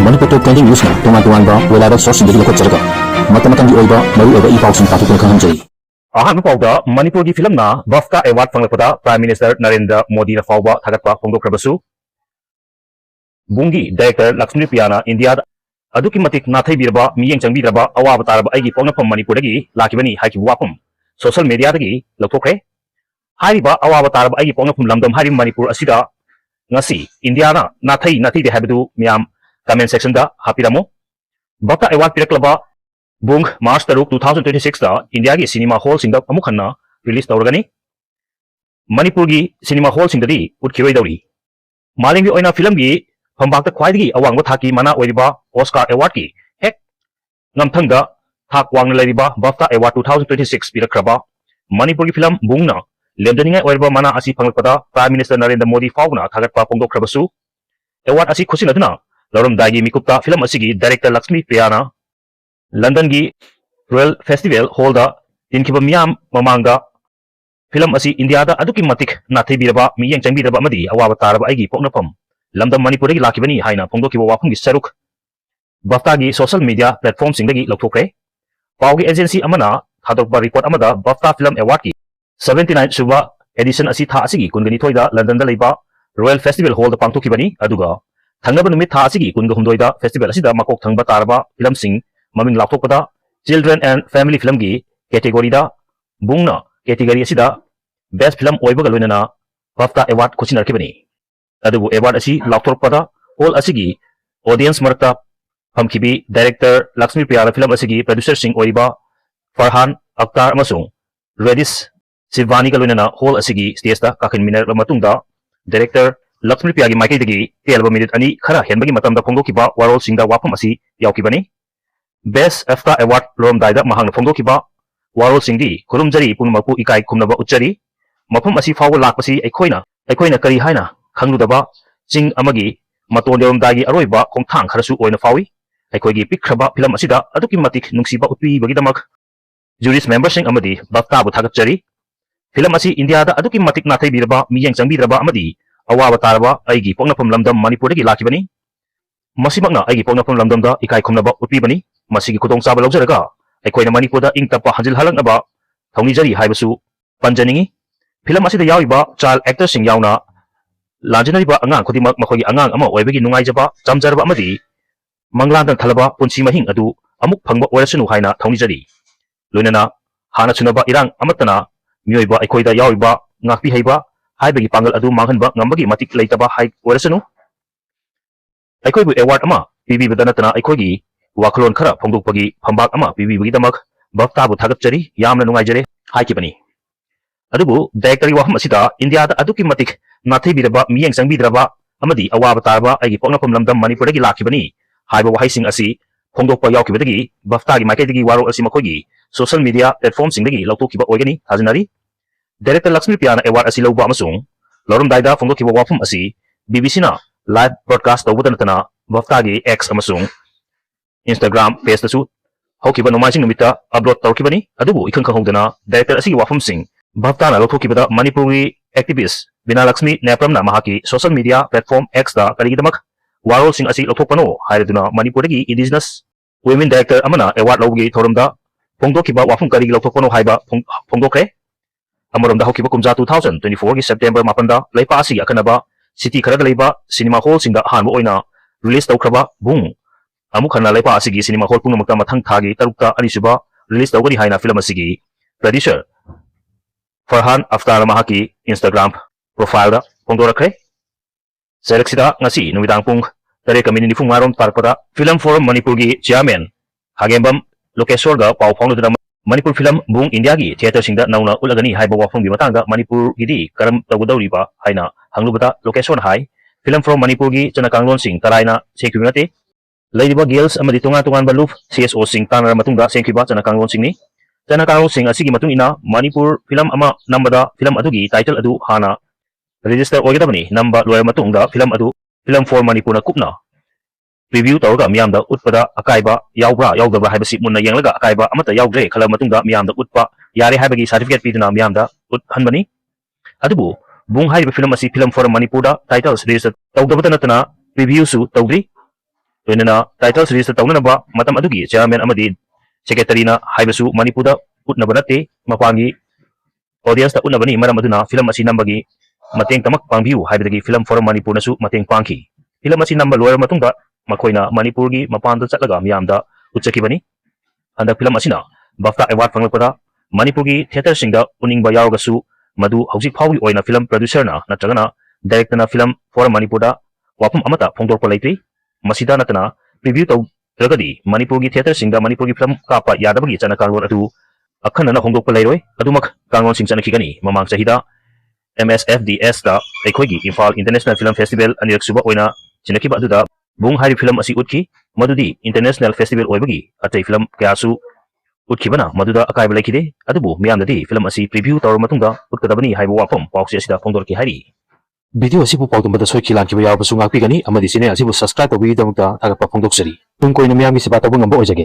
Manipur Top Trending News na tungan-tungan reliable source hindi ko charga. Mata-matang oiba maru eba ipaw sing tatukon khanjai. Ahan pawda Manipur gi film na BAFTA award panglapada Prime Minister Narendra Modi na fawba thagatpa phongdokrabasu. Bungi director LakshmiPriya na India aduki matik nathai birba miyeng changbidraba awaba taraba aigi pongnapam Manipur dagi lakibani haiki wafam social media dagi lokthokre. Hariba awaba taraba aigi pongnapam lamdam hari Manipur asida ngasi India na nathai de habdu miyam comment section da hapiramo. BAFTA award piraklaba Bung March 2026 da India gi cinema hall singda amuk hanna release tawragani. Manipur gi cinema hall singdadi utkiroi dawri. Malingi oina film gi phambakta khwaidagi awangba thaki mana oiriba Oscar award ki hek ngamthangda thak wangna leriba BAFTA award 2026 pirakraba Manipur gi film bungna lemdaningai oiriba mana asi phanglakpada Prime Minister Narendra Modi fauna thagatpa phongdokrabasu award asi khusinaduna lorum dagi mikupta film asigi director LakshmiPriya na London gi Royal Festival Hall da tinkiba miyam mamangda film asi India da aduki matik nathai biraba miyeng changbiraba amadi awaba taraba aigi poknapam lamdam Manipur gi lakibani haina phongdokiba wafam gi saruk BAFTA gi social media platform singdagi lokthokre pawgi agency amana thadokba report amada BAFTA film award ki 79 suba edition asi tha asigi kungani thoida London da leiba Royal Festival Hall da pangthokibani aduga thangnaba numit tha asigi kunga humdoida festival asida makok thangba taraba film sing maming lapthokpada children and family film gi category da bungna category asida best film oibaga loinana BAFTA award khusinarkibani adubu award asi lapthokpada all asigi audience marta phamkibi director LakshmiPriya film asigi producer sing oiba Farhan Akhtar amasung Redis Sivani ga loinana hall asigi stage da kakin minar matungda director LakshmiPriya gi maikei dagi 12 minute ani khara henbagi matamda phongdokiba warol singda wafam asi yaukibani. Best BAFTA award lorom daida mahang phongdokiba warol singdi khurumjari punmaku ikai khumnaba uchari mafam asi fawa lakpasi aikoina kari haina khangludaba ching amagi maton lorom dagi aroiba khongthang kharasu oina fawi aikoigi pikhraba film asida aduki matik nungsiba utpi bagi damak jury member sing amadi BAFTA bu thagachari film asi India da aduki matik nathai biraba miyeng changbidraba amadi awaba taraba aigi poknapam lamdam Manipur dagi lakibani masimakna aigi poknapam lamdam da ikai khumnaba utpi bani masigi khudong chaba lawjaraga aikoina Manipur da ingtapa hanjil halaknaba thongnijari haibasu panjaningi film asida yawiba child actor sing yauna lanjanariba angang khudimak makhogi angang ama oibagi nungaijaba chamjaraba amadi manglandan thalaba punsi mahing adu amuk phangba oirasunu haina thongnijari loinana hana chunaba irang amatana mioiba aikoida yawiba ngakpi haiba haibagi pangal adu manghanba ngambagi matik leitaba hai oirasunu aikoibu award ama pibibada natana aikoigi waklon khara phongdokpagi phambak ama pibibagi damak BAFTA bu thagatchari yamna nungaijare haikibani adubu director wafam asida India da aduki matik nathai biraba miyeng changbidraba amadi awaba tarba aigi poknapam lamdam Manipur dagi lakibani haiba wahaising asi phongdokpa yaukibadagi BAFTA gi maikaidagi warol asi makhoigi social media platform singdagi lautokiba oigani thajinari director LakshmiPriya na award asi lawba amasung lorum daida phongdokiba wafam asi BBC na live broadcast tawbada natana BAFTA gi X amasung Instagram page tasu hokiba nomaising numita upload tawkibani adubu ikhang khangdana director asi wafam sing BAFTA na lothokibada Manipuri activist Bina Lakshmi Nepramna mahaki social media platform X da kaligidamak warol sing asi lothokpano hairaduna Manipur dagi indigenous women director amana award lawgi thorumda phongdokiba wafam kaligi lothokpano haiba phongdokre amaromda hokiba kumja 2024 gi September 8 da leipa asigi akanaba city kharaga leiba cinema hall singda hanbo oina release tawkraba bung amukhana leipa asigi cinema hall pungmakta mathang thagi tarukta anisuba release tawgani haina film asigi producer Farhan Akhtar mahaki Instagram profile da phongdorakre seleksida ngasi numidang pung tare kamini nifung marom tarpada film forum Manipur gi chairman hagembam lokeshwar ga pau phongludna Manipur film bung India gi theater singda nauna ulagani haiba wafam gi matanga Manipur gi di karam tawgudawriba haina hanglubata lokeshwar hai film forum Manipur gi chanakanglon sing taraina sekibinate leidiba girls amadi tungan baluf CSO sing tanar matungda sengkiba chanakanglon singni chanakanglon sing asigi matung ina Manipur film ama nambada film adugi title adu hana register oigidabani namba loyal matungda film adu film for Manipur na kupna review tawga miyamda utpada akaiba yaubra yaudabra haibasi munna yenglaga akaiba amata yaudre khala matungda miyamda utpa yare haibagi certificate piduna miyamda uthanbani adubu bung haiba film asi film for Manipur da titles register tawdabata natana review su tawdri loinana title series taunanaba matam adugi chairman amadi secretary na haibasu Manipurda utnaba natte mapangi audience ta utnabani maram aduna film asi nambagi mateng tamak pangbiu haibadagi film forum Manipur nasu mateng pangki film asi namba loyar matungda makoina Manipur gi mapanda chatlaga miyamda utchakibani anda film asina BAFTA award panglakpada Manipur gi theater singda uningba yawgasu madu hauzik phawi oina film producer na natragana director na film forum Manipurda wafam amata phongdorpa leitri masida natana preview tau tragadi Manipur gi theater singda Manipur gi film kapa yadabagi chana kanglor atu akhanana hongdokpa leiroi adumak kanglon sing chana kigani mamang chahida MSFDS da ekhoi Imphal International Film Festival anirak suba oina chinakiba aduda bung hari film asi utki madudi international festival oibagi atei film kyasu utkibana maduda akai balekide adubu miyamdadi film asi preview tawr matungda utkadabani haiba wafam pawse asida phongdorki hari video asibu pawdumbada soiki lankiba yawabasu ngakpigani amadi channel asibu subscribe tawbigidamukta thagapa phongdoksari tung koina miyamgi siba tawba ngamba oijage